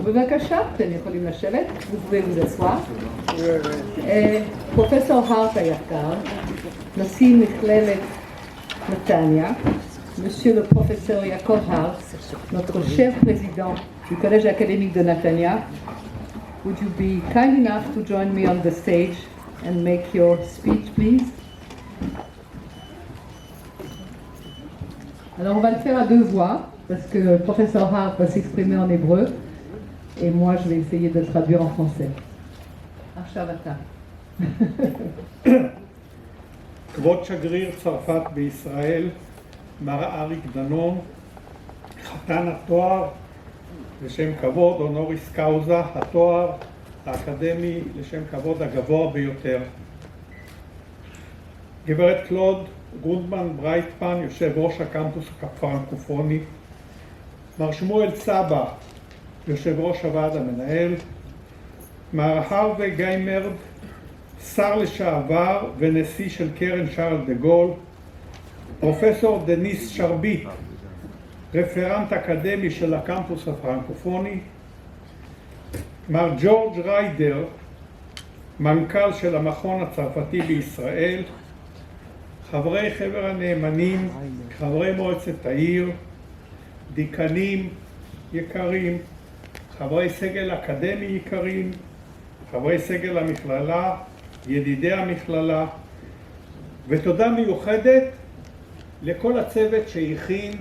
בבקשה, אתם יכולים לשבת, vous pouvez vous asseoir. פרופסור הארט היקר, נשיא מכללת נתניה, Monsieur le professeur Yaakov Hart, notre cher président du Collège académique de Natania, would you be kind enough to join me on the stage and make your speech, please? Alors on va le faire à deux voix, parce que le professeur Hart va s'exprimer en hébreu, et moi je vais essayer de le traduire en français. Arshavata. כבוד שגריר צרפת בישראל, מר אריק דנון, חתן התואר לשם כבוד, אונוריס קאוזה, התואר האקדמי לשם כבוד הגבוה ביותר. גברת קלוד גונדמן ברייטמן, יושב ראש הקמפוס הפרנקופוני, מר שמואל סבא, יושב ראש הוועד המנהל, מר הרווי גיימרד, שר לשעבר ונשיא של קרן שרל דה גול, פרופסור דניס שרביט, רפרנט אקדמי של הקמפוס הפרנקופוני, מר ג'ורג' ריידר, מנכ"ל של המכון הצרפתי בישראל, חברי חבר הנאמנים, חברי מועצת העיר, דיקנים יקרים, חברי סגל אקדמי יקרים, חברי סגל המכללה, ידידי המכללה, ותודה מיוחדת לכל הצוות שהכין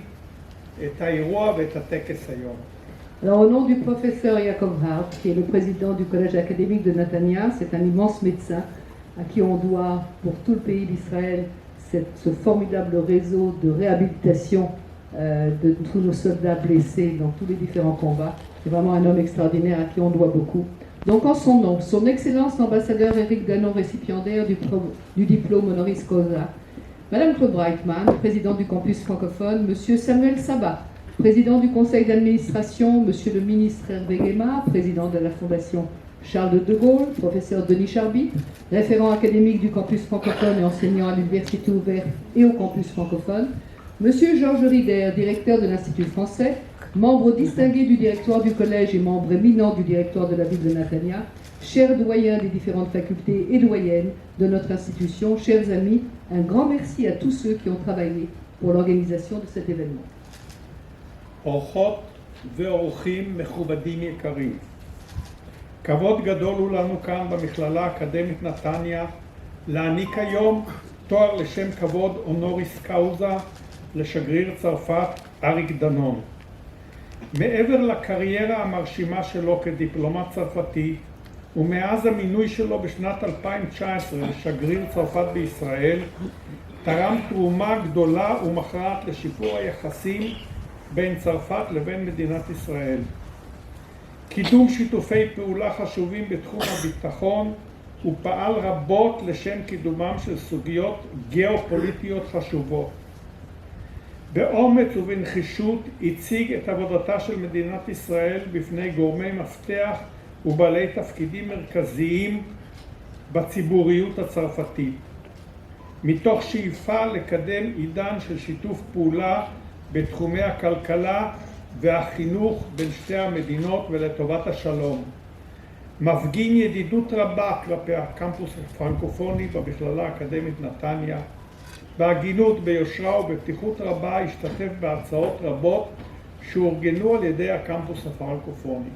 את האירוע ואת הטקס היום. Alors au nom du professeur Yaakov Hart, qui est le président du Collège académique de Natania, c'est un immense médecin à qui on doit pour tout le pays d'Israël ce formidable réseau de réhabilitation de tous nos soldats blessés dans tous les différents combats. C'est vraiment un homme extraordinaire à qui on doit beaucoup. Donc en son nom, son Excellence l'ambassadeur Éric Danon, récipiendaire du diplôme honoris causa, Madame Claude Breitman, présidente du campus francophone, Monsieur Samuel Sabat, président du conseil d'administration, Monsieur le ministre Hervé Guéma, président de la fondation Charles de Gaulle, professeur Denis Charbit, référent académique du campus francophone et enseignant à l'université ouverte et au campus francophone, Monsieur Georges Rider, directeur de l'Institut français, membre distingué du directoire du collège et membre éminent du directoire de la ville de Natania, chers doyens des différentes facultés et doyennes de notre institution, chers amis, un grand merci à tous ceux qui ont travaillé pour l'organisation de cet événement. אורחות ואורחים מכובדים יקרים, כבוד גדול הוא לנו כאן במכללה האקדמית נתניה להעניק היום תואר לשם כבוד אונוריס קאוזה לשגריר צרפת אריק דנון. מעבר לקריירה המרשימה שלו כדיפלומט צרפתי ומאז המינוי שלו בשנת 2019 לשגריר צרפת בישראל, תרם תרומה גדולה ומכרעת לשיפור היחסים בין צרפת לבין מדינת ישראל. קידום שיתופי פעולה חשובים בתחום הביטחון ופעל רבות לשם קידומם של סוגיות גיאופוליטיות חשובות. באומץ ובנחישות הציג את עבודתה של מדינת ישראל בפני גורמי מפתח ובעלי תפקידים מרכזיים בציבוריות הצרפתית, מתוך שאיפה לקדם עידן של שיתוף פעולה בתחומי הכלכלה והחינוך בין שתי המדינות ולטובת השלום. מפגין ידידות רבה כלפי הקמפוס הפרנקופוני במכללה האקדמית נתניה. בהגינות, ביושרה ובפתיחות רבה השתתף בהרצאות רבות שאורגנו על ידי הקמפוס הפרנקופוני.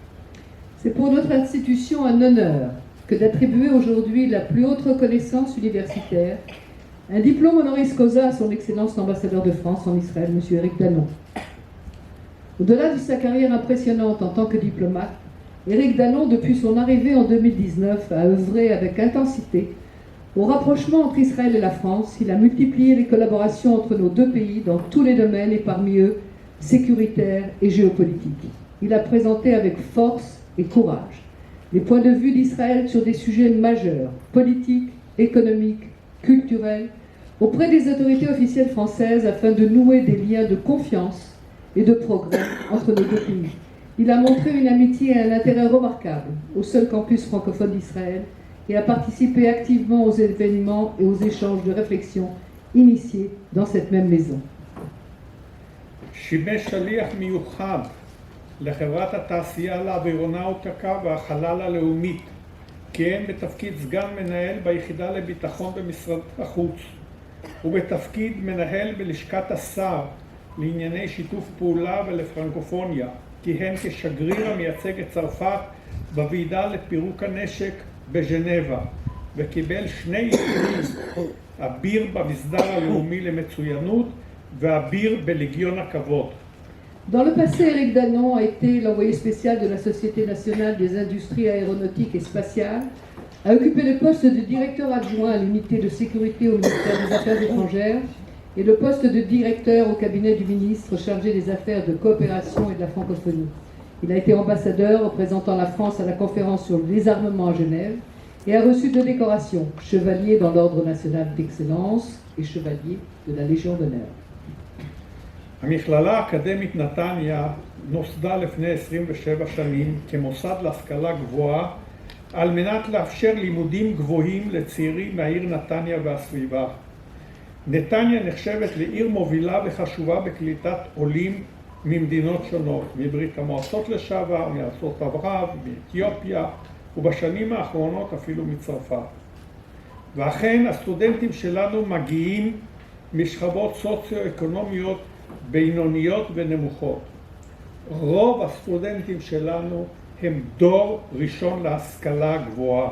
C'est pour notre institution un honneur que d'attribuer aujourd'hui la plus haute reconnaissance universitaire, un diplôme honoris causa à son Excellence l'ambassadeur de France en Israël, M. Éric Danon. Au-delà de sa carrière impressionnante en tant que diplomate, Éric Danon, depuis son arrivée en 2019, a œuvré avec intensité au rapprochement entre Israël et la France. Il a multiplié les collaborations entre nos deux pays dans tous les domaines et parmi eux sécuritaires et géopolitiques. Il a présenté avec force et courage les points de vue d'Israël sur des sujets majeurs, politiques, économiques, culturels, auprès des autorités officielles françaises afin de nouer des liens de confiance et de progrès entre nos deux pays. Il a montré une amitié et un intérêt remarquables au seul campus francophone d'Israël et a participé activement aux événements et aux échanges de réflexion initiés dans cette même maison. שימש שליח מיוחד לחברת התעשייה לאווירונאוטיקה והחלל הלאומית, כיהן בתפקיד סגן מנהל ביחידה לביטחון במשרד החוץ, ובתפקיד מנהל בלשכת השר לענייני שיתוף פעולה ולפרנקופוניה, כיהן כשגריר המייצג את צרפת בוועידה לפירוק הנשק בז'נבה, וקיבל 2 עיטורים, אביר במסדר הלאומי למצוינות ואביר בלגיון הכבוד. Dans le passé, Éric Danon a été l'envoyé spécial de la Société nationale des industries aéronautiques et spatiales, a occupé le poste de directeur adjoint à l'unité de sécurité au ministère des Affaires étrangères et le poste de directeur au cabinet du ministre chargé des affaires de coopération et de la francophonie. Il a été ambassadeur représentant la France à la conférence sur le désarmement à Genève et a reçu 2 décorations, chevalier dans l'ordre national d'excellence et chevalier de la Légion d'honneur. המכללה האקדמית נתניה נוסדה לפני 27 שנים כמוסד להשכלה גבוהה על מנת לאפשר לימודים גבוהים לצעירים מהעיר נתניה והסביבה. נתניה נחשבת לעיר מובילה וחשובה בקליטת עולים ממדינות שונות, מברית המועצות לשעבר, מארצות ערב, מאתיופיה, ובשנים האחרונות אפילו מצרפת. ואכן הסטודנטים שלנו מגיעים משכבות סוציו-אקונומיות בינוניות ונמוכות. רוב הסטודנטים שלנו הם דור ראשון להשכלה גבוהה.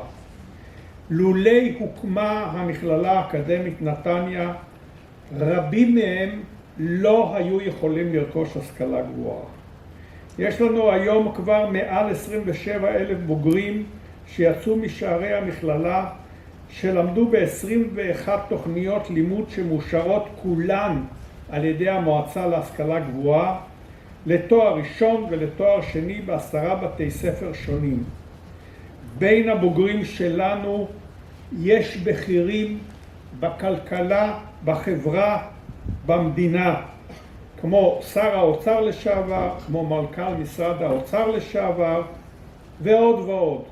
לולי הוקמה המכללה האקדמית נתניה, רבים מהם לא היו יכולים לרכוש השכלה גבוהה. יש לנו היום כבר מעל 27,000 בוגרים שיצאו משערי המכללה, שלמדו ב-21 תוכניות לימוד שמאושרות כולן על ידי המועצה להשכלה גבוהה, לתואר ראשון ולתואר שני ב10 בתי ספר שונים. בין הבוגרים שלנו יש בכירים בכלכלה, בחברה, במדינה, כמו שר האוצר לשעבר, כמו מנכ"ל משרד האוצר לשעבר, ועוד ועוד.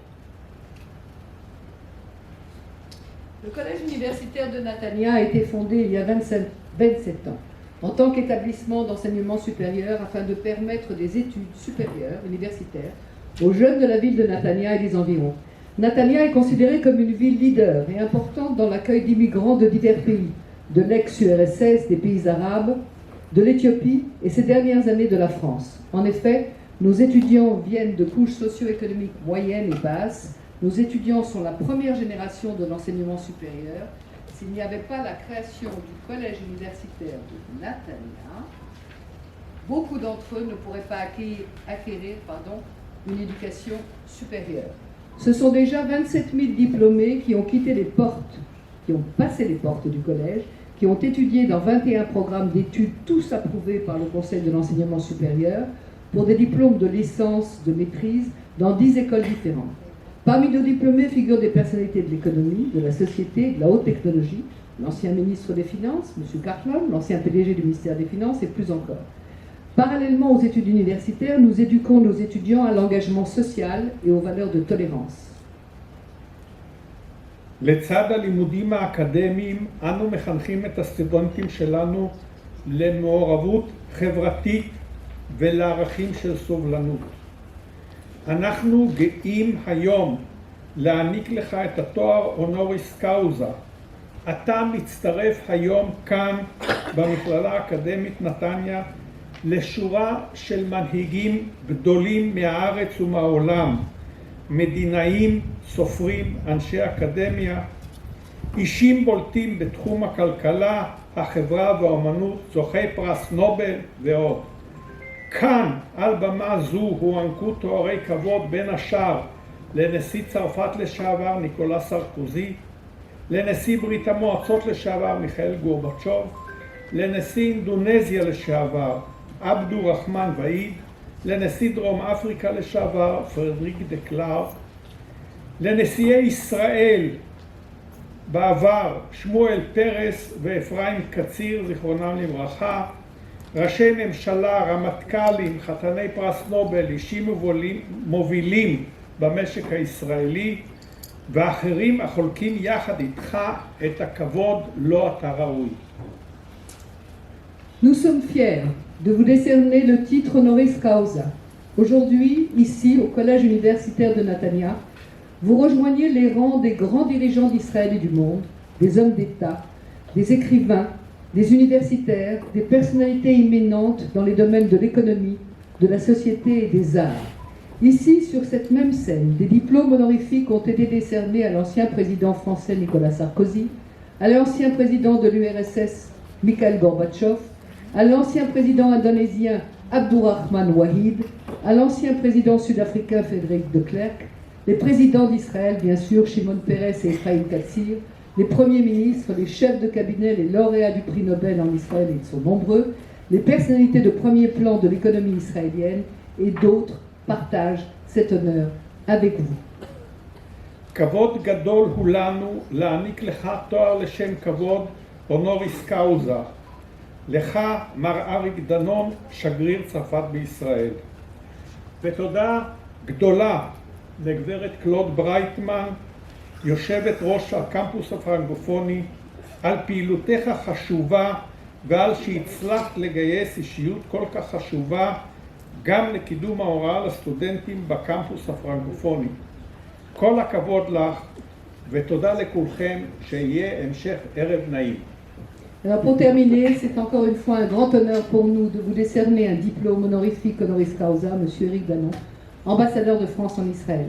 Le collège universitaire de Natania a été fondé il y a 27 ans en tant qu'établissement d'enseignement supérieur afin de permettre des études supérieures universitaires aux jeunes de la ville de Natania et des environs. Natania est considérée comme une ville leader et importante dans l'accueil d'immigrants de divers pays, de l'ex-URSS, des pays arabes, de l'Éthiopie et ces dernières années de la France. En effet, nos étudiants viennent de couches socio-économiques moyennes et basses. Nos étudiants sont la première génération de l'enseignement supérieur. S'il n'y avait pas la création du collège universitaire de Natania, beaucoup d'entre eux ne pourraient pas acquérir une éducation supérieure. Ce sont déjà 27 000 diplômés qui ont quitté les portes, qui ont passé les portes du collège, qui ont étudié dans 21 programmes d'études, tous approuvés par le Conseil de l'enseignement supérieur, pour des diplômes de licence, de maîtrise, dans 10 écoles différentes. Parmi nos diplômés figurent des personnalités de l'économie, de la société, de la haute technologie, l'ancien ministre des Finances, M. Cartlon, l'ancien PDG du ministère des Finances et plus encore. Parallèlement aux études universitaires, nous éduquons nos étudiants à l'engagement social et aux valeurs de tolérance. לצד הלימודים האקדמיים, אנו מחנכים את הסטודנטים שלנו למעורבות חברתית ולערכים של סובלנות. אנחנו גאים היום להעניק לך את התואר אונוריס קאוזה. אתה מצטרף היום כאן במכללה האקדמית נתניה לשורה של מנהיגים גדולים מהארץ ומהעולם, מדינאים, סופרים, אנשי אקדמיה, אישים בולטים בתחום הכלכלה, החברה והאמנות, זוכי פרס נובל ועוד. כאן, על במה זו, הוענקו תוארי כבוד בין השאר לנשיא צרפת לשעבר ניקולא סרקוזי, לנשיא ברית המועצות לשעבר מיכאל גורבצ'וב, לנשיא אינדונזיה לשעבר עבדו רחמן ואיד, לנשיא דרום אפריקה לשעבר פרדריק דה קלרק, לנשיאי ישראל בעבר שמואל פרס ואפרים קציר זיכרונם לברכה, ראשי ממשלה, רמטכ"לים, חתני פרס נובל, אישים מובילים במשק הישראלי ואחרים החולקים יחד איתך את הכבוד לו אתה ראוי. Nous sommes fiers de vous décerner le titre honoris causa, Aujourd'hui, ici, au collège universitaire de Netanya, vous rejoignez les rangs des grands dirigeants d'Israël et du monde, des hommes d'État, des écrivains, des universitaires, des personnalités éminentes dans les domaines de l'économie, de la société et des arts. Ici, sur cette même scène, des diplômes honorifiques ont été décernés à l'ancien président français Nicolas Sarkozy, à l'ancien président de l'URSS Mikhail Gorbatchev, à l'ancien président indonésien Abdurrahman Wahid, à l'ancien président sud-africain Frédéric de Klerk, les présidents d'Israël, bien sûr, Shimon Peres et Ephraim Katsir, les premiers ministres, les chefs de cabinet, les lauréats du prix Nobel en Israël, et ils sont nombreux, les personnalités de premier plan de l'économie israélienne et d'autres partagent cet honneur avec vous. כבוד גדול הוא לנו להעניק לך תואר לשם כבוד הונוריס קאוזה. לך, מר אריק דנון, שגריר צרפת בישראל. ותודה גדולה לגברת קלוד ברייטמן, יושבת ראש הקמפוס הפרנקופוני, על פעילותך החשובה ועל שהצלחת לגייס אישיות כל כך חשובה גם לקידום ההוראה לסטודנטים בקמפוס הפרנקופוני. כל הכבוד לך ותודה לכולכם, שיהיה המשך ערב נעים. Alors pour terminer, c'est encore une fois un grand honneur pour nous de vous décerner un diplôme honorifique honoris causa, M. Éric Danon, ambassadeur de France en Israël.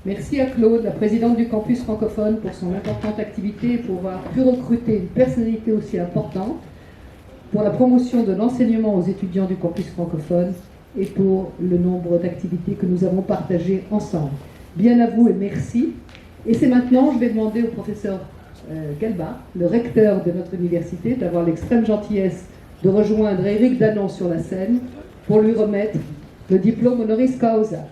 Merci à Claude, la présidente du campus francophone, pour son importante activité et pour avoir pu recruter une personnalité aussi importante pour la promotion de l'enseignement aux étudiants du campus francophone et pour le nombre d'activités que nous avons partagées ensemble. Bien à vous et merci. Et c'est maintenant, je vais demander au professeur Gelbart, le recteur de notre université, d'avoir l'extrême gentillesse de rejoindre Éric Danon sur la scène pour lui remettre le diplôme honoris causa.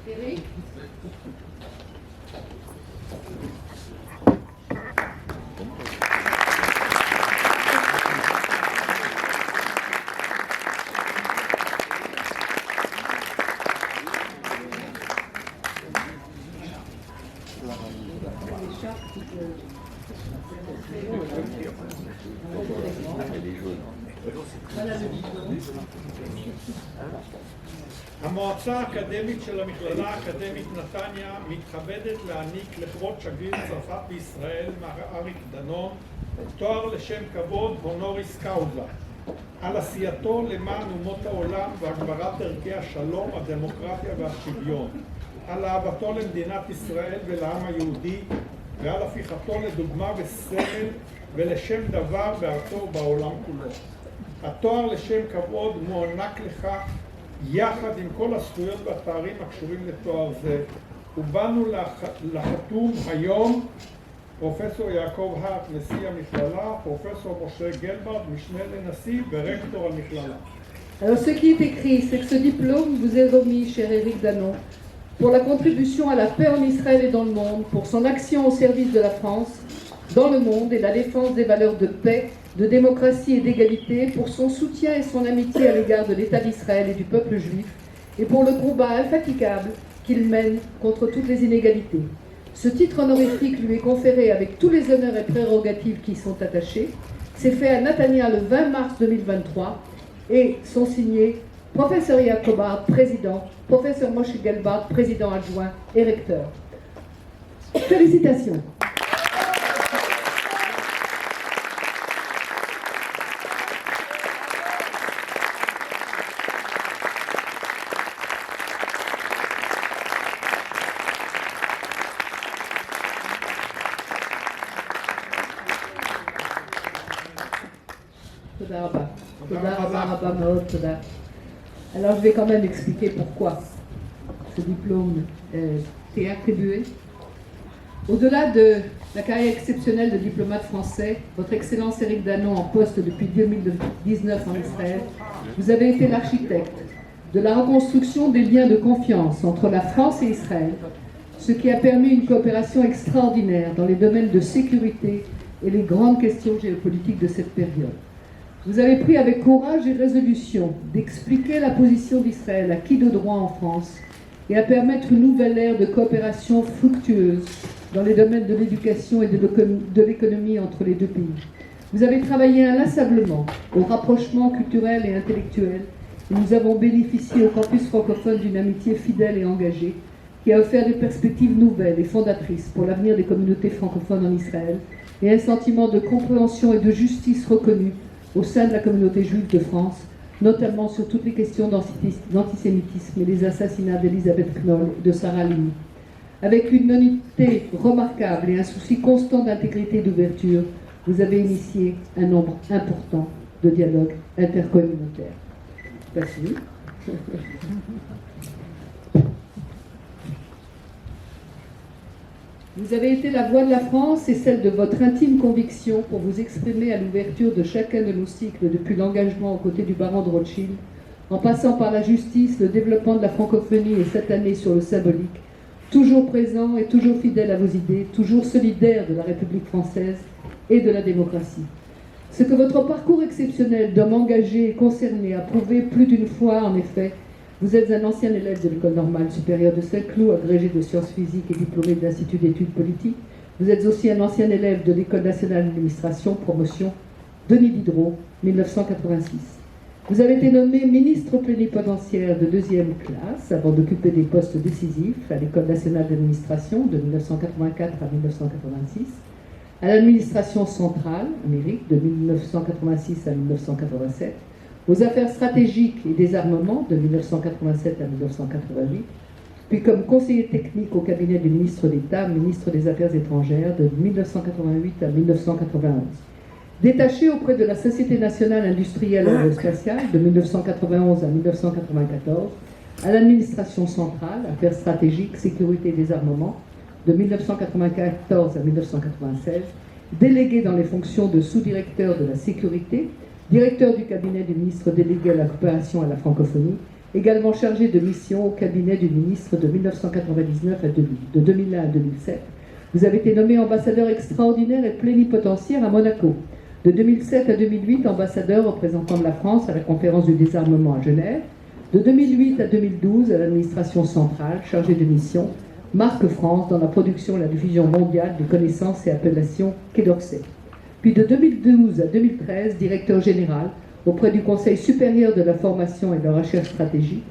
Éric. המועצה האקדמית של המכללה האקדמית נתניה מתכבדת להעניק לכבוד שגריר צרפת בישראל, מר אריק דנון, תואר לשם כבוד הונוריס קאוזה, על עשייתו למען אומות העולם והגברת ערכי השלום, הדמוקרטיה והשוויון, על אהבתו למדינת ישראל ולעם היהודי ועל הפיכתו לדוגמה וסמל ולשם דבר בארצו ובעולם כולו. התואר לשם כבוד מוענק לך יחד עם כל הזכויות והתארים הקשורים לתואר זה, ובאנו לחתום היום פרופסור יעקב הארט, נשיא המכללה, פרופסור משה גלברט, משנה לנשיא ורקטור המכללה. Alors ce qui est écrit, c'est que ce diplôme vous est remis, cher Éric Danon, pour la contribution à la paix en Israël et dans le monde, pour son action au service de la France dans le monde et la défense des valeurs de paix, de démocratie et d'égalité, pour son soutien et son amitié à l'égard de l'État d'Israël et du peuple juif, et pour le combat infatigable qu'il mène contre toutes les inégalités. Ce titre honorifique lui est conféré avec tous les honneurs et prérogatives qui y sont attachés. C'est fait à Netanya le 20 mars 2023 et sont signés professeur Yaakov Hart, président, professeur Moshe Gelbart, président adjoint et recteur. Félicitations. Alors je vais quand même expliquer pourquoi ce diplôme t'est attribué. Au-delà de la carrière exceptionnelle de diplomate français, votre Excellence Éric Danon en poste depuis 2019 en Israël, vous avez été l'architecte de la reconstruction des liens de confiance entre la France et Israël, ce qui a permis une coopération extraordinaire dans les domaines de sécurité et les grandes questions géopolitiques de cette période. Vous avez pris avec courage et résolution d'expliquer la position d'Israël acquis de droit en France et à permettre une nouvelle ère de coopération fructueuse dans les domaines de l'éducation et de l'économie entre les deux pays. Vous avez travaillé inlassablement au rapprochement culturel et intellectuel et nous avons bénéficié au campus francophone d'une amitié fidèle et engagée qui a offert des perspectives nouvelles et fondatrices pour l'avenir des communautés francophones en Israël et un sentiment de compréhension et de justice reconnu au sein de la communauté juive de France, notamment sur toutes les questions d'antisémitisme et les assassinats d'Elisabeth Knoll et de Sarah Halimi. Avec une unité remarquable et un souci constant d'intégrité et d'ouverture, vous avez initié un nombre important de dialogues intercommunautaires. Merci. Vous avez été la voix de la France et celle de votre intime conviction pour vous exprimer à l'ouverture de chacun de nos cycles depuis l'engagement aux côtés du baron de Rothschild, en passant par la justice, le développement de la francophonie et cette année sur le symbolique, toujours présent et toujours fidèle à vos idées, toujours solidaire de la République française et de la démocratie. Ce que votre parcours exceptionnel d'homme engagé et concerné a prouvé plus d'une fois, en effet, vous êtes un ancien élève de l'École normale supérieure de Saint-Cloud, agrégé de sciences physiques et diplômé de l'Institut d'études politiques. Vous êtes aussi un ancien élève de l'École nationale d'administration, promotion Denis Diderot, 1986. Vous avez été nommé ministre plénipotentiaire de 2e classe avant d'occuper des postes décisifs à l'École nationale d'administration de 1984 à 1986, à l'administration centrale, Amérique, de 1986 à 1987, aux affaires stratégiques et désarmement de 1987 à 1988, puis comme conseiller technique au cabinet du ministre d'État, ministre des Affaires étrangères de 1988 à 1991. Détaché auprès de la Société nationale industrielle aérospatiale de 1991 à 1994, à l'administration centrale, affaires stratégiques, sécurité et désarmement, de 1994 à 1996, délégué dans les fonctions de sous-directeur de la sécurité, directeur du cabinet du ministre délégué à la coopération à la francophonie, également chargé de mission au cabinet du ministre de 1999 à 2000. De 2001 à 2007, vous avez été nommé ambassadeur extraordinaire et plénipotentiaire à Monaco. De 2007 à 2008, ambassadeur représentant de la France à la conférence du désarmement à Genève. De 2008 à 2012, à l'administration centrale, chargé de mission, marque France dans la production et la diffusion mondiale des connaissances et appellations Quai d'Orsay. Puis de 2012 à 2013, directeur général auprès du Conseil supérieur de la formation et de la recherche stratégique,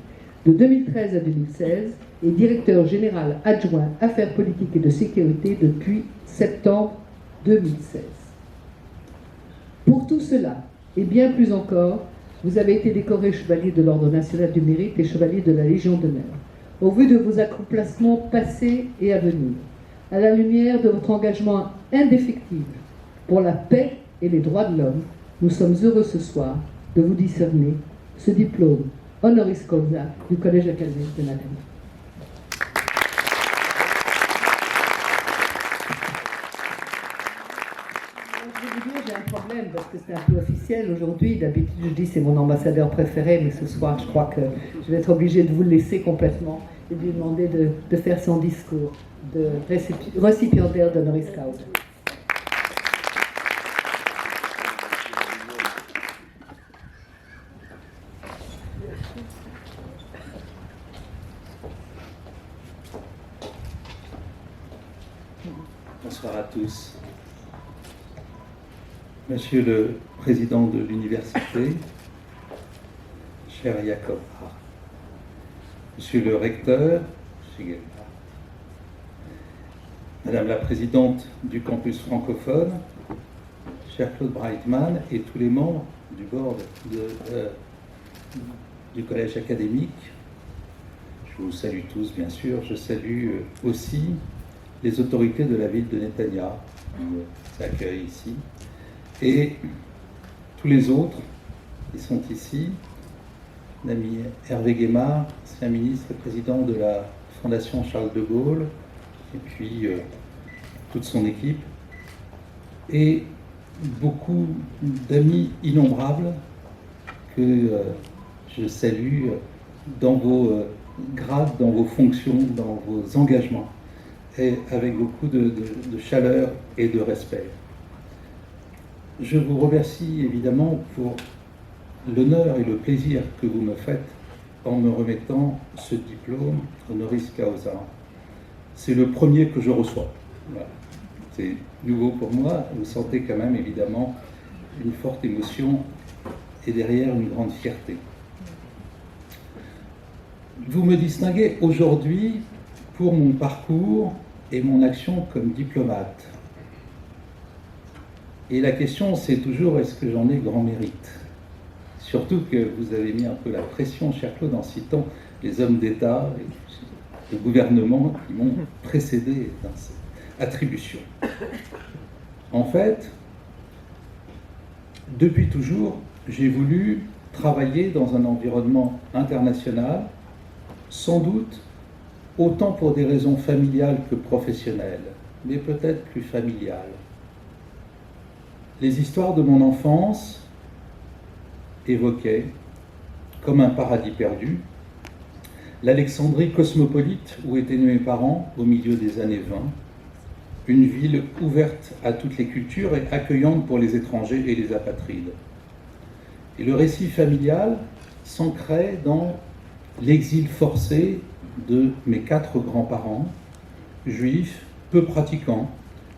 de 2013 à 2016, et directeur général adjoint affaires politiques et de sécurité depuis septembre 2016. Pour tout cela, et bien plus encore, vous avez été décoré chevalier de l'Ordre national du mérite et chevalier de la Légion d'honneur, au vu de vos accomplissements passés et à venir, à la lumière de votre engagement indéfectible pour la paix et les droits de l'homme. Nous sommes heureux ce soir de vous discerner ce diplôme honoris causa du Collège académique de Nathalie. J'ai un problème parce que c'est un peu officiel aujourd'hui. D'habitude, je dis c'est mon ambassadeur préféré, mais ce soir, je crois que je vais être obligée de vous le laisser complètement et de lui demander de faire son discours de récipiendaire d'honoris causa. Bonsoir à tous. Monsieur le Président de l'Université, cher Jacob Hart, Monsieur le Recteur, Madame la Présidente du Campus francophone, cher Claude Breitman et tous les membres du board du Collège académique, je vous salue tous bien sûr, je salue aussi les autorités de la ville de Netanya qui s'accueillent ici, et tous les autres qui sont ici, l'ami Hervé Guémard, ancien ministre et président de la Fondation Charles de Gaulle, et puis toute son équipe, et beaucoup d'amis innombrables que je salue dans vos grades, dans vos fonctions, dans vos engagements, et avec beaucoup de chaleur et de respect. je vous remercie évidemment pour l'honneur et le plaisir que vous me faites en me remettant ce diplôme honoris causa. C'est le premier que je reçois. Voilà. C'est nouveau pour moi. Vous sentez quand même évidemment une forte émotion et derrière une grande fierté. Vous me distinguez aujourd'hui pour mon parcours et mon action comme diplomate. Et la question, c'est toujours, est-ce que j'en ai grand mérite? Surtout que vous avez mis un peu la pression, cher Claude, en citant les hommes d'État et le gouvernement qui m'ont précédé dans cette attribution. En fait, depuis toujours, j'ai voulu travailler dans un environnement international, sans doute autant pour des raisons familiales que professionnelles, mais peut-être plus familiales. Les histoires de mon enfance évoquaient, comme un paradis perdu, l'Alexandrie cosmopolite où étaient nés mes parents au milieu des années 20, une ville ouverte à toutes les cultures et accueillante pour les étrangers et les apatrides. Et le récit familial s'ancrait dans l'exil forcé de mes 4 grands-parents, juifs, peu pratiquants,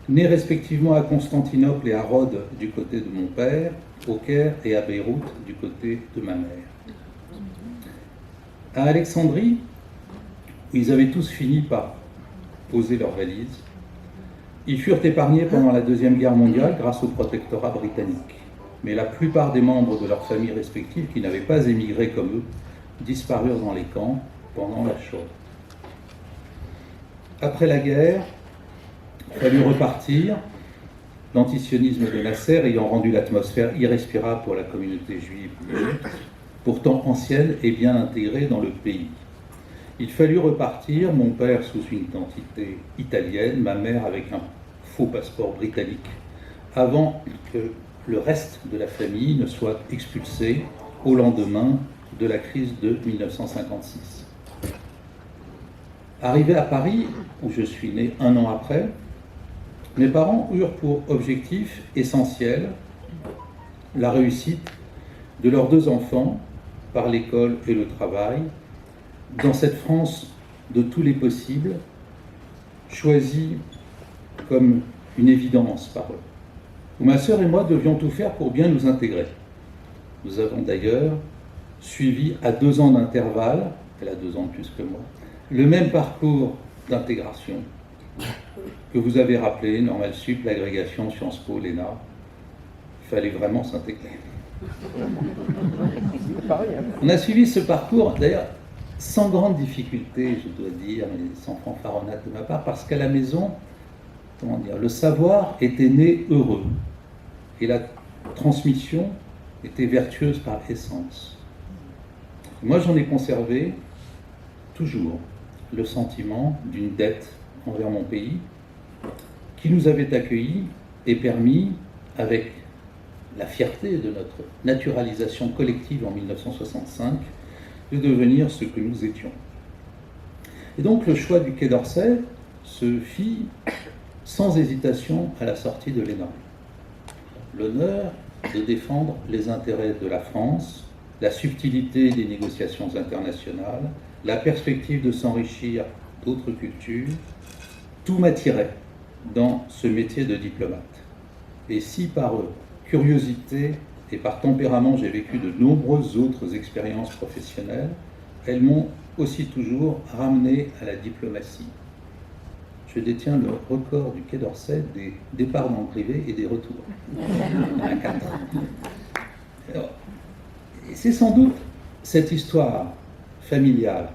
nés respectivement à Constantinople et à Rhodes du côté de mon père, au Caire et à Beyrouth du côté de ma mère. À Alexandrie, où ils avaient tous fini par poser leurs valises, ils furent épargnés pendant la Deuxième Guerre mondiale grâce au protectorat britannique. Mais la plupart des membres de leurs familles respectives qui n'avaient pas émigré comme eux disparurent dans les camps pendant la Shoah. Après la guerre, il fallut repartir, l'antisionisme de Nasser ayant rendu l'atmosphère irrespirable pour la communauté juive, pourtant ancienne et bien intégrée dans le pays. Il fallut repartir, mon père sous une identité italienne, ma mère avec un faux passeport britannique, avant que le reste de la famille ne soit expulsé au lendemain de la crise de 1956. Arrivé à Paris, où je suis né 1 an après, mes parents eurent pour objectif essentiel la réussite de leurs 2 enfants par l'école et le travail, dans cette France de tous les possibles, choisie comme une évidence par eux, où ma sœur et moi devions tout faire pour bien nous intégrer. Nous avons d'ailleurs suivi à 2 ans d'intervalle, elle a 2 ans de plus que moi, le même parcours d'intégration que vous avez rappelé, Normal Sup, l'agrégation, Sciences Po, l'ENA. Il fallait vraiment s'intégrer. On a suivi ce parcours, d'ailleurs, sans grande difficulté, je dois dire, et sans fanfaronnade de ma part, parce qu'à la maison, comment dire, le savoir était né heureux, et la transmission était vertueuse par essence. Moi, j'en ai conservé toujours le sentiment d'une dette envers mon pays, qui nous avait accueillis et permis, avec la fierté de notre naturalisation collective en 1965, de devenir ce que nous étions. Et donc le choix du Quai d'Orsay se fit sans hésitation à la sortie de l'ENA. L'honneur de défendre les intérêts de la France, la subtilité des négociations internationales, la perspective de s'enrichir d'autres cultures, tout m'attirait dans ce métier de diplomate. Et si par curiosité et par tempérament j'ai vécu de nombreuses autres expériences professionnelles, elles m'ont aussi toujours ramené à la diplomatie. Je détiens le record du Quai d'Orsay des départs dans le privé et des retours. À 4. Alors, et c'est sans doute cette histoire familiale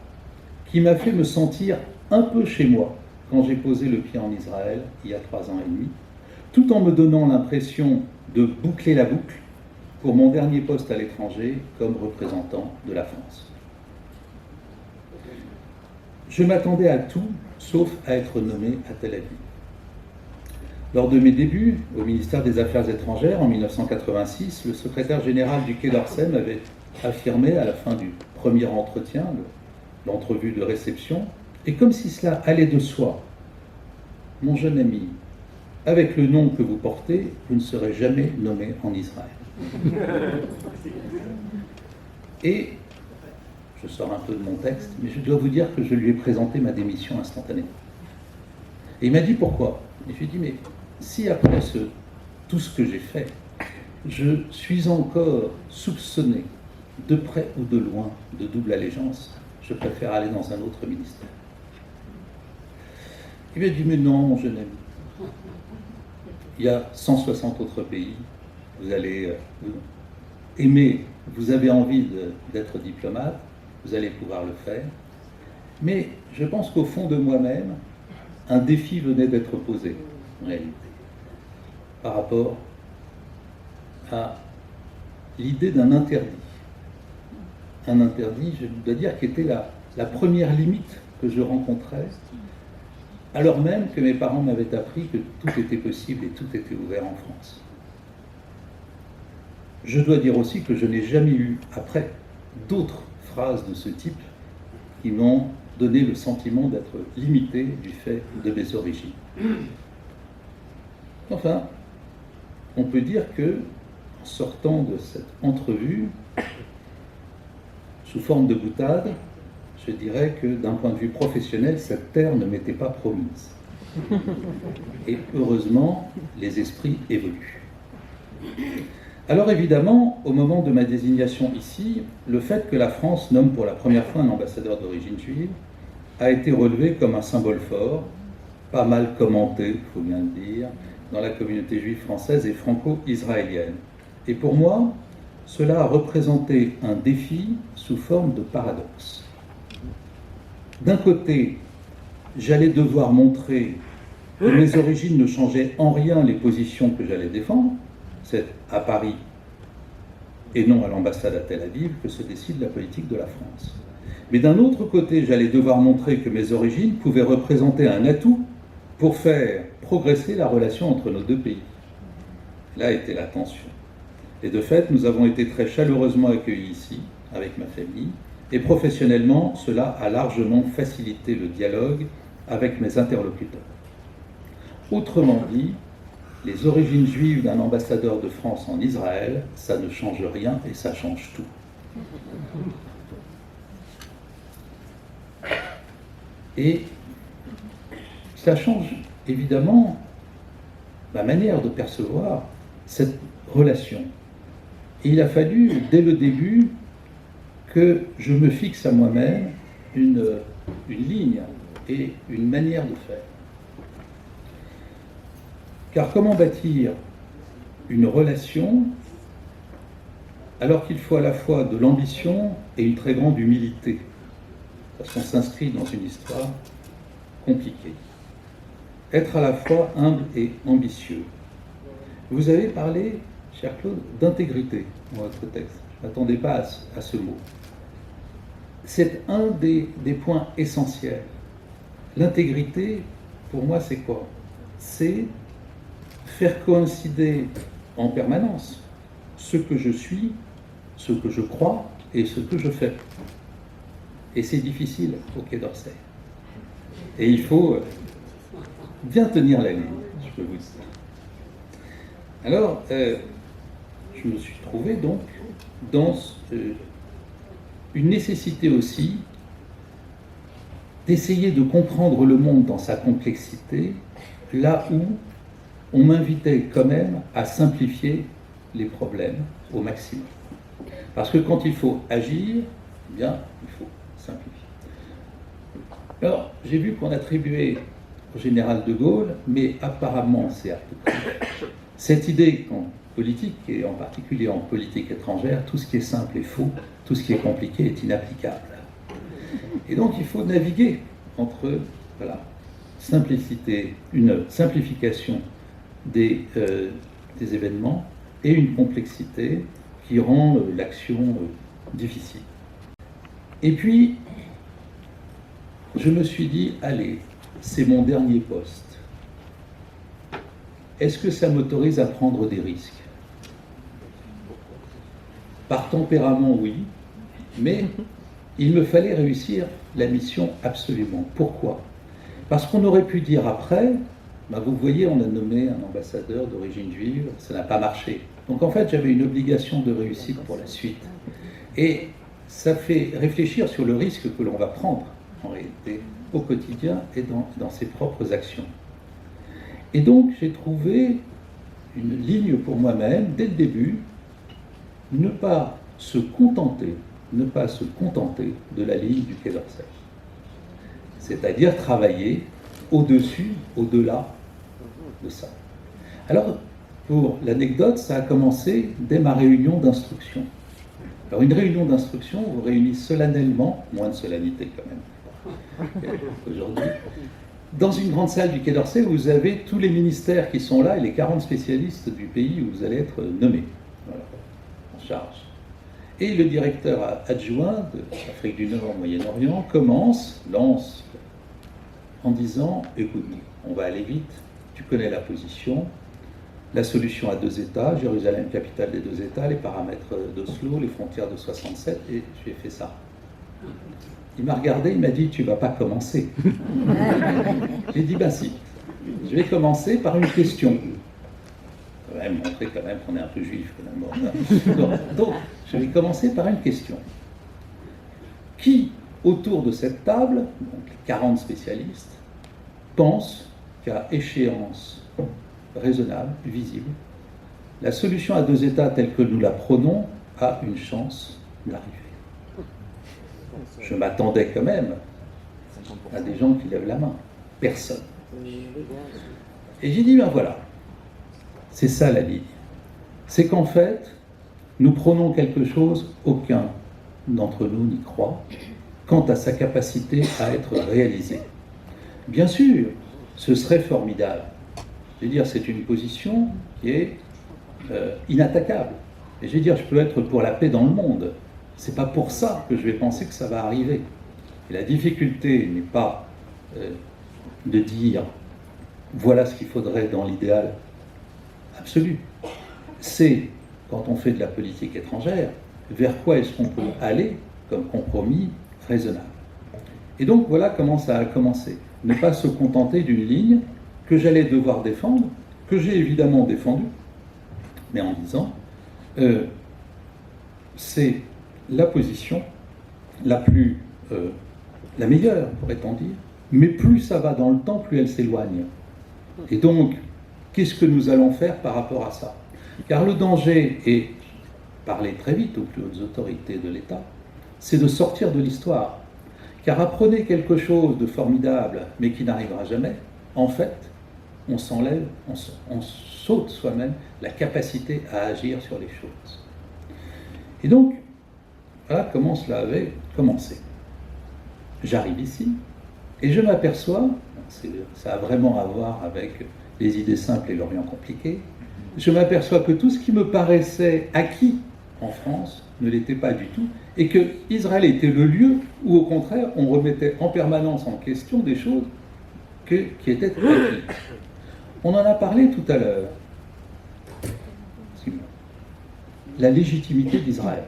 qui m'a fait me sentir un peu chez moi quand j'ai posé le pied en Israël il y a 3 ans et demi, tout en me donnant l'impression de boucler la boucle pour mon dernier poste à l'étranger comme représentant de la France. Je m'attendais à tout, sauf à être nommé à Tel Aviv. Lors de mes débuts au ministère des Affaires étrangères en 1986, le secrétaire général du Quai d'Orsay m'avait affirmé à la fin du premier entretien, l'entrevue de réception, et comme si cela allait de soi, mon jeune ami, avec le nom que vous portez, vous ne serez jamais nommé en Israël. Et, je sors un peu de mon texte, mais je dois vous dire que je lui ai présenté ma démission instantanément. Et il m'a dit pourquoi. Et je lui ai dit, mais si après tout ce que j'ai fait, je suis encore soupçonné, de près ou de loin, de double allégeance, je préfère aller dans un autre ministère. Il m'a dit, mais non, mon jeune ami, il y a 160 autres pays, vous allez aimer, vous avez envie d'être diplomate, vous allez pouvoir le faire, mais je pense qu'au fond de moi-même, un défi venait d'être posé, en réalité, par rapport à l'idée d'un interdit. Un interdit, je dois dire, qui était la première limite que je rencontrais, alors même que mes parents m'avaient appris que tout était possible et tout était ouvert en France. Je dois dire aussi que je n'ai jamais eu, après, d'autres phrases de ce type qui m'ont donné le sentiment d'être limité du fait de mes origines. Enfin, on peut dire que, en sortant de cette entrevue, sous forme de boutade, je dirais que d'un point de vue professionnel, cette terre ne m'était pas promise. Et heureusement, les esprits évoluent. Alors évidemment, au moment de ma désignation ici, le fait que la France nomme pour la première fois un ambassadeur d'origine juive a été relevé comme un symbole fort, pas mal commenté, il faut bien le dire, dans la communauté juive française et franco-israélienne. Et pour moi, cela a représenté un défi sous forme de paradoxe. D'un côté, j'allais devoir montrer que mes origines ne changeaient en rien les positions que j'allais défendre. C'est à Paris et non à l'ambassade à Tel Aviv que se décide la politique de la France. Mais d'un autre côté, j'allais devoir montrer que mes origines pouvaient représenter un atout pour faire progresser la relation entre nos deux pays. Là était la tension. Et de fait, nous avons été très chaleureusement accueillis ici, avec ma famille, et professionnellement, cela a largement facilité le dialogue avec mes interlocuteurs. Autrement dit, les origines juives d'un ambassadeur de France en Israël, ça ne change rien et ça change tout. Et ça change évidemment ma manière de percevoir cette relation. Et il a fallu, dès le début, que je me fixe à moi-même une ligne et une manière de faire. Car comment bâtir une relation alors qu'il faut à la fois de l'ambition et une très grande humilité, parce qu'on s'inscrit dans une histoire compliquée. Être à la fois humble et ambitieux. Vous avez parlé, cher Claude, d'intégrité dans votre texte. Je ne m'attendais pas à ce mot. C'est un des points essentiels. L'intégrité, pour moi, c'est quoi? C'est faire coïncider en permanence ce que je suis, ce que je crois et ce que je fais. Et c'est difficile au Quai d'Orsay. Et il faut bien tenir la ligne, je peux vous dire. Alors, je me suis trouvé donc dans une nécessité aussi d'essayer de comprendre le monde dans sa complexité, là où on m'invitait quand même à simplifier les problèmes au maximum. Parce que quand il faut agir, eh bien, il faut simplifier. Alors, j'ai vu qu'on attribuait au général de Gaulle, mais apparemment c'est à peu près cette idée qu'en politique, et en particulier en politique étrangère, tout ce qui est simple est faux, tout ce qui est compliqué est inapplicable. Et donc il faut naviguer entre simplicité, une simplification des événements et une complexité qui rend l'action difficile. Et puis, je me suis dit, allez, c'est mon dernier poste. Est-ce que ça m'autorise à prendre des risques? Par tempérament, oui, mais il me fallait réussir la mission absolument. Pourquoi? Parce qu'on aurait pu dire après, ben vous voyez, on a nommé un ambassadeur d'origine juive, ça n'a pas marché. Donc en fait, j'avais une obligation de réussite pour la suite. Et ça fait réfléchir sur le risque que l'on va prendre, en réalité, au quotidien et dans ses propres actions. Et donc, j'ai trouvé une ligne pour moi-même, dès le début, ne pas se contenter de la ligne du Quai d'Orsay. C'est-à-dire travailler au-dessus, au-delà de ça. Alors, pour l'anecdote, ça a commencé dès ma réunion d'instruction. Alors, une réunion d'instruction, vous réunit solennellement, moins de solennité quand même, aujourd'hui, dans une grande salle du Quai d'Orsay où vous avez tous les ministères qui sont là et les 40 spécialistes du pays où vous allez être nommés, voilà, en charge. Et le directeur adjoint de l'Afrique du Nord, Moyen-Orient, lance en disant « Écoute, on va aller vite, tu connais la position, la solution à 2 États, Jérusalem capitale des 2 États, les paramètres d'Oslo, les frontières de 67, et j'ai fait ça. » Il m'a regardé, il m'a dit « Tu ne vas pas commencer. » J'ai dit « Ben si, je vais commencer par une question. » Ça va montrer quand même qu'on est un peu juif. Donc, je vais commencer par une question. Qui, autour de cette table, donc les 40 spécialistes, pense qu'à échéance raisonnable, visible, la solution à 2 États telle que nous la prônons a une chance d'arriver? Je m'attendais quand même à des gens qui lèvent la main. Personne. Et j'ai dit, ben voilà, c'est ça la ligne. C'est qu'en fait, nous prônons quelque chose, aucun d'entre nous n'y croit, quant à sa capacité à être réalisée. Bien sûr, ce serait formidable. Je veux dire, c'est une position qui est inattaquable. Et je veux dire, je peux être pour la paix dans le monde. C'est pas pour ça que je vais penser que ça va arriver. Et la difficulté n'est pas de dire voilà ce qu'il faudrait dans l'idéal absolu. C'est, quand on fait de la politique étrangère, vers quoi est-ce qu'on peut aller comme compromis raisonnable. Et donc voilà comment ça a commencé. Ne pas se contenter d'une ligne que j'allais devoir défendre, que j'ai évidemment défendue, mais en disant c'est la position la meilleure, pourrait-on dire, mais plus ça va dans le temps, plus elle s'éloigne. Et donc, qu'est-ce que nous allons faire par rapport à ça? Car le danger, et parler très vite aux plus hautes autorités de l'État, c'est de sortir de l'histoire. Car apprenez quelque chose de formidable, mais qui n'arrivera jamais, en fait, on s'enlève, on saute soi-même la capacité à agir sur les choses. Et donc, voilà comment cela avait commencé. J'arrive ici, et je m'aperçois, ça a vraiment à voir avec les idées simples et l'Orient compliqué, je m'aperçois que tout ce qui me paraissait acquis en France ne l'était pas du tout, et que Israël était le lieu où, au contraire, on remettait en permanence en question des choses qui étaient acquises. On en a parlé tout à l'heure. La légitimité d'Israël.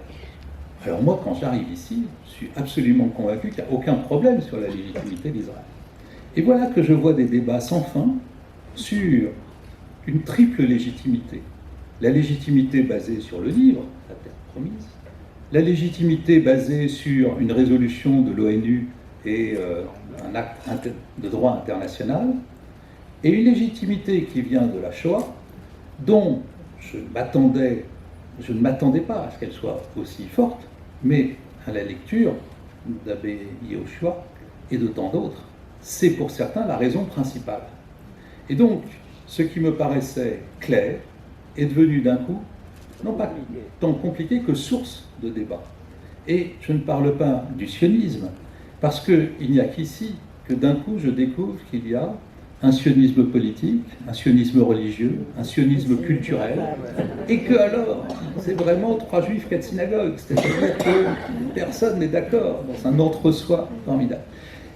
Alors moi, quand j'arrive ici, je suis absolument convaincu qu'il n'y a aucun problème sur la légitimité d'Israël. Et voilà que je vois des débats sans fin sur une triple légitimité. La légitimité basée sur le livre, la terre promise, la légitimité basée sur une résolution de l'ONU et un acte de droit international, et une légitimité qui vient de la Shoah, dont je ne m'attendais pas à ce qu'elle soit aussi forte, mais à la lecture d'Abbé Yehoshua et de tant d'autres, c'est pour certains la raison principale. Et donc, ce qui me paraissait clair est devenu d'un coup, non pas tant compliqué que source de débat. Et je ne parle pas du sionisme, parce qu'il n'y a qu'ici que d'un coup je découvre qu'il y a un sionisme politique, un sionisme religieux, un sionisme culturel, et que alors, c'est vraiment 3 juifs, 4 synagogues, c'est-à-dire que personne n'est d'accord dans un entre-soi formidable.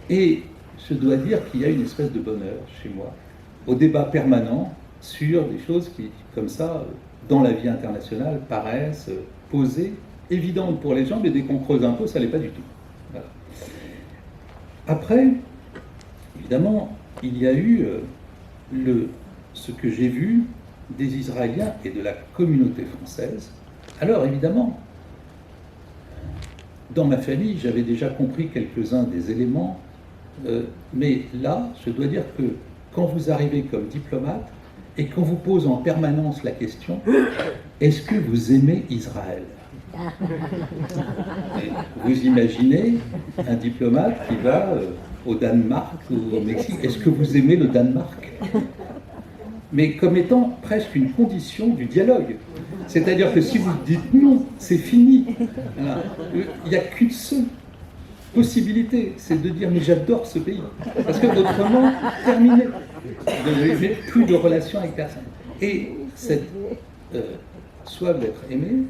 Et je dois dire qu'il y a une espèce de bonheur chez moi, au débat permanent sur des choses qui, comme ça, dans la vie internationale, paraissent posées, évidentes pour les gens, mais dès qu'on creuse un peu, ça ne l'est pas du tout. Voilà. Après, évidemment, il y a eu ce que j'ai vu des Israéliens et de la communauté française. Alors évidemment, dans ma famille, j'avais déjà compris quelques-uns des éléments, mais là, je dois dire que quand vous arrivez comme diplomate et qu'on vous pose en permanence la question « Est-ce que vous aimez Israël ?» Et vous imaginez un diplomate qui va au Danemark ou au Mexique. Est-ce que vous aimez le Danemark? Mais comme étant presque une condition du dialogue. C'est-à-dire que si vous dites non, c'est fini. Voilà. Il n'y a qu'une seule possibilité, c'est de dire mais j'adore ce pays. Parce que autrement, terminé. Vous n'avez plus de relation avec personne. Et cette soif d'être aimé,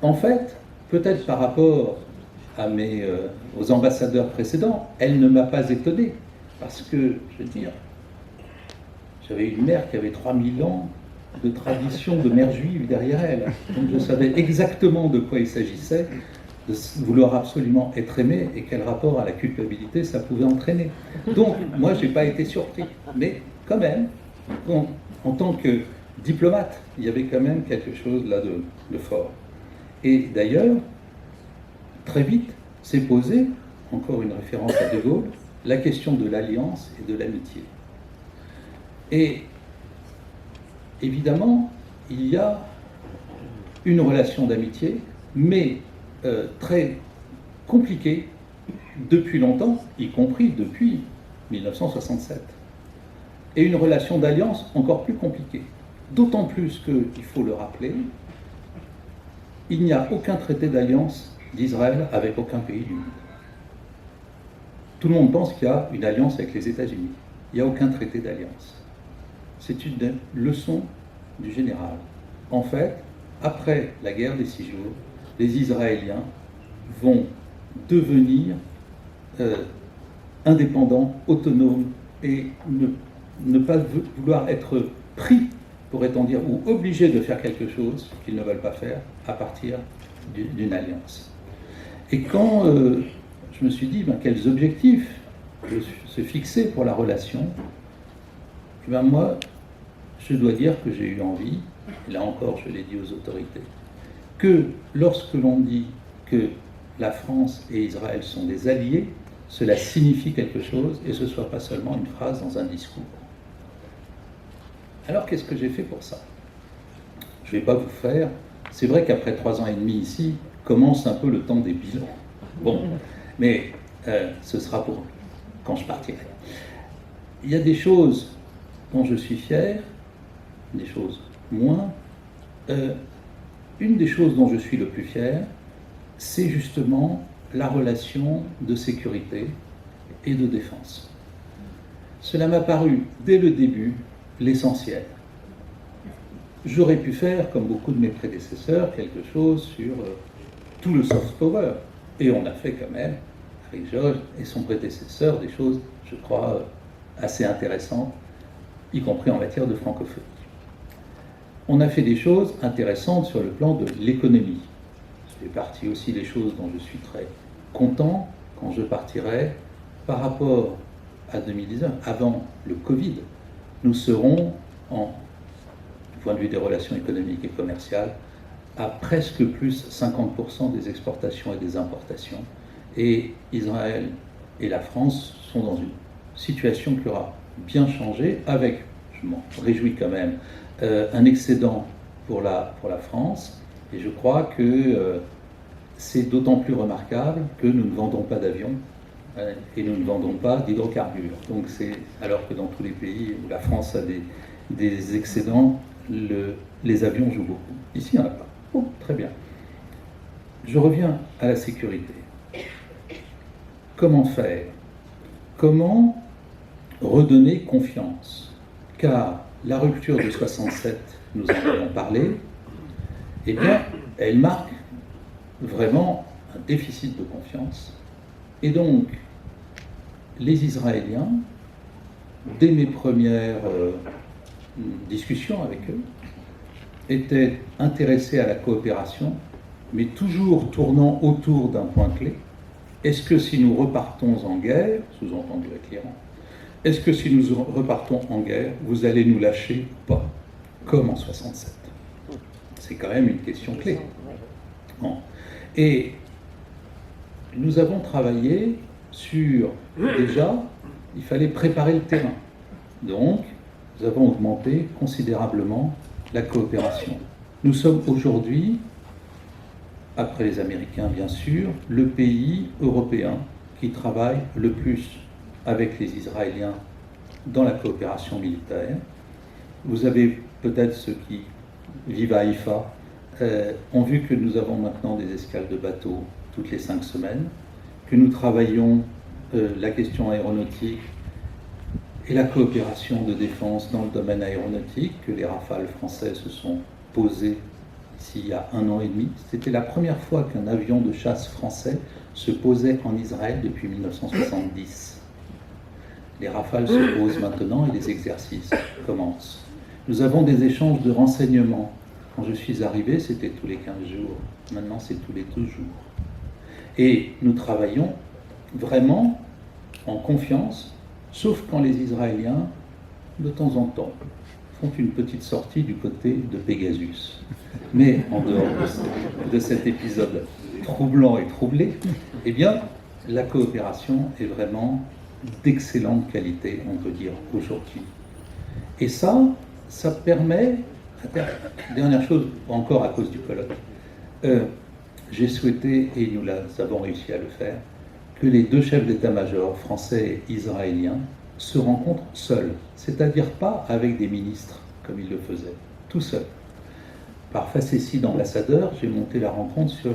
en fait, peut-être par rapport à aux ambassadeurs précédents, elle ne m'a pas étonné. Parce que, je veux dire, j'avais une mère qui avait 3000 ans de tradition de mère juive derrière elle. Donc je savais exactement de quoi il s'agissait, de vouloir absolument être aimé et quel rapport à la culpabilité ça pouvait entraîner. Donc, moi, je n'ai pas été surpris. Mais quand même, en tant que diplomate, il y avait quand même quelque chose là de fort. Et d'ailleurs, très vite, s'est posée, encore une référence à De Gaulle, la question de l'alliance et de l'amitié. Et évidemment, il y a une relation d'amitié, mais très compliquée depuis longtemps, y compris depuis 1967. Et une relation d'alliance encore plus compliquée. D'autant plus qu'il faut le rappeler, il n'y a aucun traité d'alliance d'Israël avec aucun pays du monde. Tout le monde pense qu'il y a une alliance avec les États-Unis. Il n'y a aucun traité d'alliance. C'est une leçon du général. En fait, après la guerre des 6 jours, les Israéliens vont devenir indépendants, autonomes et ne pas vouloir être pris, pourrait-on dire, ou obligés de faire quelque chose qu'ils ne veulent pas faire à partir d'une alliance. Et quand je me suis dit quels objectifs se fixer pour la relation, et moi, je dois dire que j'ai eu envie, et là encore je l'ai dit aux autorités, que lorsque l'on dit que la France et Israël sont des alliés, cela signifie quelque chose et ce ne soit pas seulement une phrase dans un discours. Alors qu'est-ce que j'ai fait pour ça? Je ne vais pas vous faire... C'est vrai qu'après 3 ans et demi ici, commence un peu le temps des bilans. Bon, mais ce sera pour quand je partirai. Il y a des choses dont je suis fier, des choses moins. Une des choses dont je suis le plus fier, c'est justement la relation de sécurité et de défense. Cela m'a paru, dès le début, l'essentiel. J'aurais pu faire, comme beaucoup de mes prédécesseurs, quelque chose sur tout le soft power. Et on a fait quand même, avec Georges et son prédécesseur, des choses, je crois, assez intéressantes, y compris en matière de francophonie. On a fait des choses intéressantes sur le plan de l'économie. Ça fait partie aussi des choses dont je suis très content quand je partirai. Par rapport à 2019, avant le Covid, nous serons, du point de vue des relations économiques et commerciales, à presque plus 50% des exportations et des importations. Et Israël et la France sont dans une situation qui aura bien changé, avec, je m'en réjouis quand même, un excédent pour la France. Et je crois que c'est d'autant plus remarquable que nous ne vendons pas d'avions et nous ne vendons pas d'hydrocarbures. Donc alors que dans tous les pays où la France a des excédents, les avions jouent beaucoup. Ici, il n'y en a pas. Oh, très bien. Je reviens à la sécurité. Comment faire? Comment redonner confiance? Car la rupture de 67, nous en avons parlé, eh bien, elle marque vraiment un déficit de confiance. Et donc, les Israéliens, dès mes premières discussions avec eux, étaient intéressés à la coopération, mais toujours tournant autour d'un point clé. Est-ce que si nous repartons en guerre, sous-entendu avec l'Iran, est-ce que si nous repartons en guerre, vous allez nous lâcher ou pas, comme en 67? C'est quand même une question clé. Bon. Et nous avons travaillé sur, déjà, il fallait préparer le terrain. Donc, nous avons augmenté considérablement la coopération. Nous sommes aujourd'hui, après les Américains bien sûr, le pays européen qui travaille le plus avec les Israéliens dans la coopération militaire. Vous avez peut-être ceux qui vivent à Haïfa, ont vu que nous avons maintenant des escales de bateaux toutes les 5 semaines, que nous travaillons la question aéronautique et la coopération de défense dans le domaine aéronautique, que les Rafales français se sont posés ici il y a 1 an et demi. C'était la première fois qu'un avion de chasse français se posait en Israël depuis 1970. Les Rafales se posent maintenant et les exercices commencent. Nous avons des échanges de renseignements. Quand je suis arrivé, c'était tous les 15 jours. Maintenant, c'est tous les 2 jours. Et nous travaillons vraiment en confiance, sauf quand les Israéliens, de temps en temps, font une petite sortie du côté de Pegasus. Mais en dehors de cet épisode troublant et troublé, eh bien, la coopération est vraiment d'excellente qualité, on peut dire, aujourd'hui. Et ça permet, dernière chose, encore à cause du colloque, j'ai souhaité, et nous avons réussi à le faire, que les 2 chefs d'état-major, français et israéliens, se rencontrent seuls, c'est-à-dire pas avec des ministres, comme ils le faisaient, tout seuls. Par facétie d'ambassadeur, j'ai monté la rencontre sur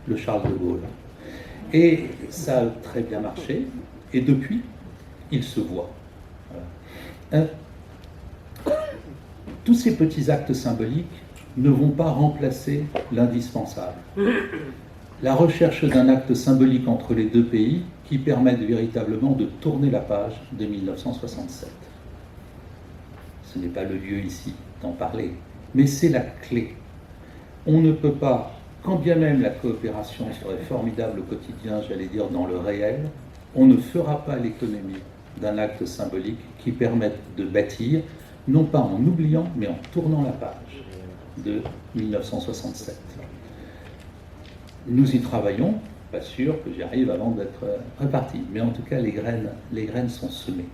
le Charles de Gaulle. Et ça a très bien marché, et depuis, ils se voient. Voilà. Tous ces petits actes symboliques ne vont pas remplacer l'indispensable. La recherche d'un acte symbolique entre les 2 pays qui permette véritablement de tourner la page de 1967. Ce n'est pas le lieu ici d'en parler, mais c'est la clé. On ne peut pas, quand bien même la coopération serait formidable au quotidien, j'allais dire dans le réel, on ne fera pas l'économie d'un acte symbolique qui permette de bâtir, non pas en oubliant, mais en tournant la page de 1967. Nous y travaillons, pas sûr que j'y arrive avant d'être reparti, mais en tout cas les graines sont semées.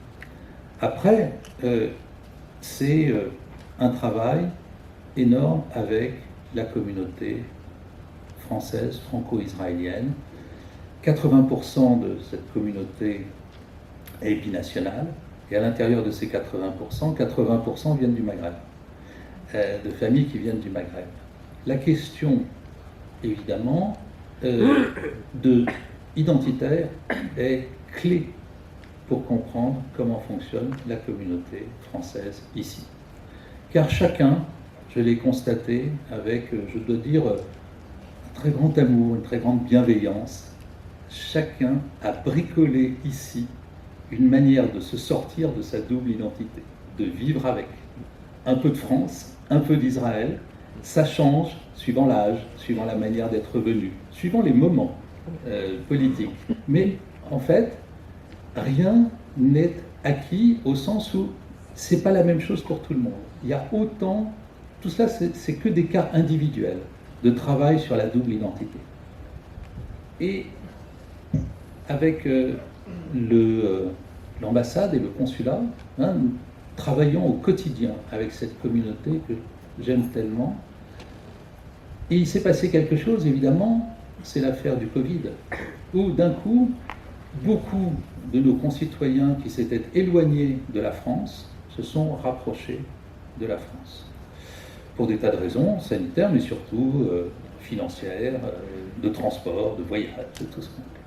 Après, c'est un travail énorme avec la communauté française, franco-israélienne. 80% de cette communauté est binationale, et à l'intérieur de ces 80% viennent du Maghreb, de familles qui viennent du Maghreb. La question, évidemment, identitaire est clé pour comprendre comment fonctionne la communauté française ici. Car chacun, je l'ai constaté avec, je dois dire, un très grand amour, une très grande bienveillance, chacun a bricolé ici une manière de se sortir de sa double identité, de vivre avec. Un peu de France, un peu d'Israël, ça change suivant l'âge, suivant la manière d'être venu, suivant les moments politiques. Mais en fait, rien n'est acquis au sens où c'est pas la même chose pour tout le monde. Il y a autant, tout cela c'est que des cas individuels de travail sur la double identité. Et avec l'ambassade et le consulat, nous travaillons au quotidien avec cette communauté que j'aime tellement. Et il s'est passé quelque chose, évidemment, c'est l'affaire du Covid, où d'un coup, beaucoup de nos concitoyens qui s'étaient éloignés de la France se sont rapprochés de la France. Pour des tas de raisons sanitaires, mais surtout financières, de transport, de voyage, de tout ce qu'on fait.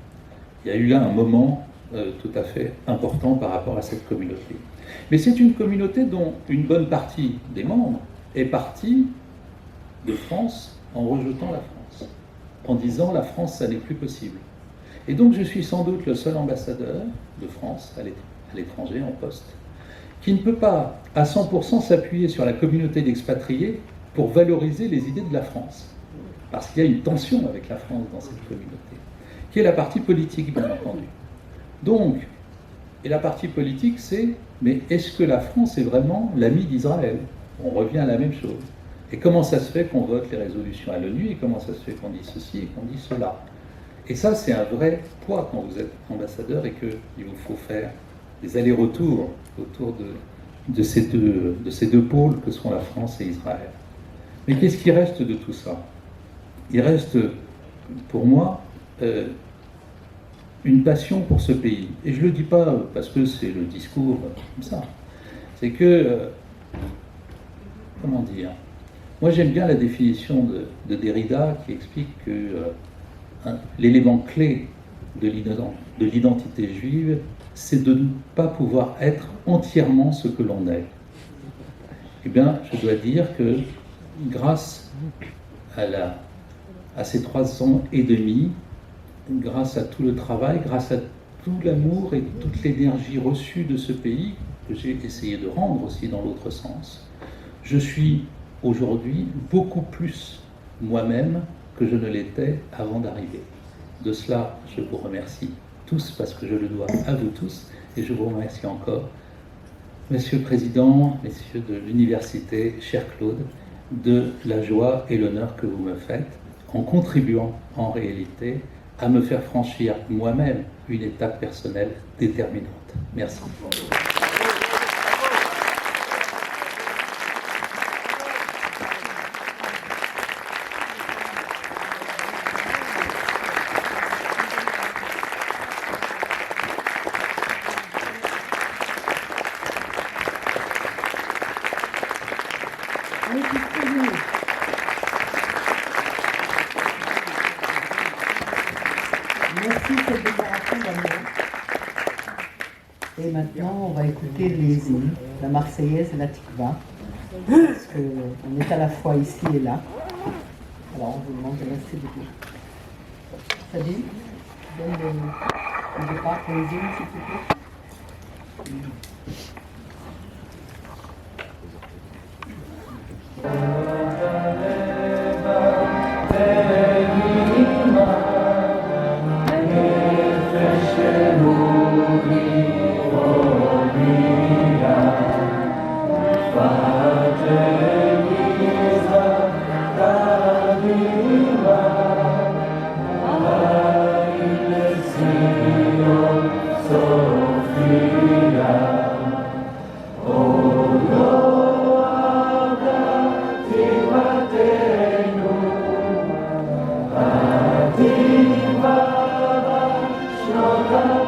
Il y a eu là un moment tout à fait important par rapport à cette communauté. Mais c'est une communauté dont une bonne partie des membres est partie de France en rejetant la France, en disant la France, ça n'est plus possible. Et donc je suis sans doute le seul ambassadeur de France à l'étranger en poste, qui ne peut pas à 100% s'appuyer sur la communauté d'expatriés pour valoriser les idées de la France. Parce qu'il y a une tension avec la France dans cette communauté, qui est la partie politique, bien entendu. Donc, Et la partie politique, c'est, mais est-ce que la France est vraiment l'ami d'Israël? On revient à la même chose. Et comment ça se fait qu'on vote les résolutions à l'ONU, et comment ça se fait qu'on dit ceci et qu'on dit cela? Et ça, c'est un vrai poids quand vous êtes ambassadeur et qu'il vous faut faire des allers-retours autour de ces deux pôles que sont la France et Israël. Mais qu'est-ce qui reste de tout ça? Il reste, pour moi, une passion pour ce pays. Et je ne le dis pas parce que c'est le discours comme ça. C'est que, comment dire, moi j'aime bien la définition de Derrida qui explique que l'élément clé de l'identité juive, c'est de ne pas pouvoir être entièrement ce que l'on est. Eh bien, je dois dire que grâce à ces 3 ans et demi, grâce à tout le travail, grâce à tout l'amour et toute l'énergie reçue de ce pays, que j'ai essayé de rendre aussi dans l'autre sens, je suis aujourd'hui beaucoup plus moi-même que je ne l'étais avant d'arriver. De cela, je vous remercie tous parce que je le dois à vous tous et je vous remercie encore, Monsieur le Président, Messieurs de l'Université, cher Claude, de la joie et l'honneur que vous me faites en contribuant en réalité à me faire franchir moi-même une étape personnelle déterminante. Merci. Merci de cette déclaration d'amour. Et maintenant, on va écouter les hymnes, la Marseillaise et la Tikva, parce qu'on est à la fois ici et là. Alors, on vous demande de rester debout. Sabine, donne le départ pour les hymnes, s'il te plaît. Shloka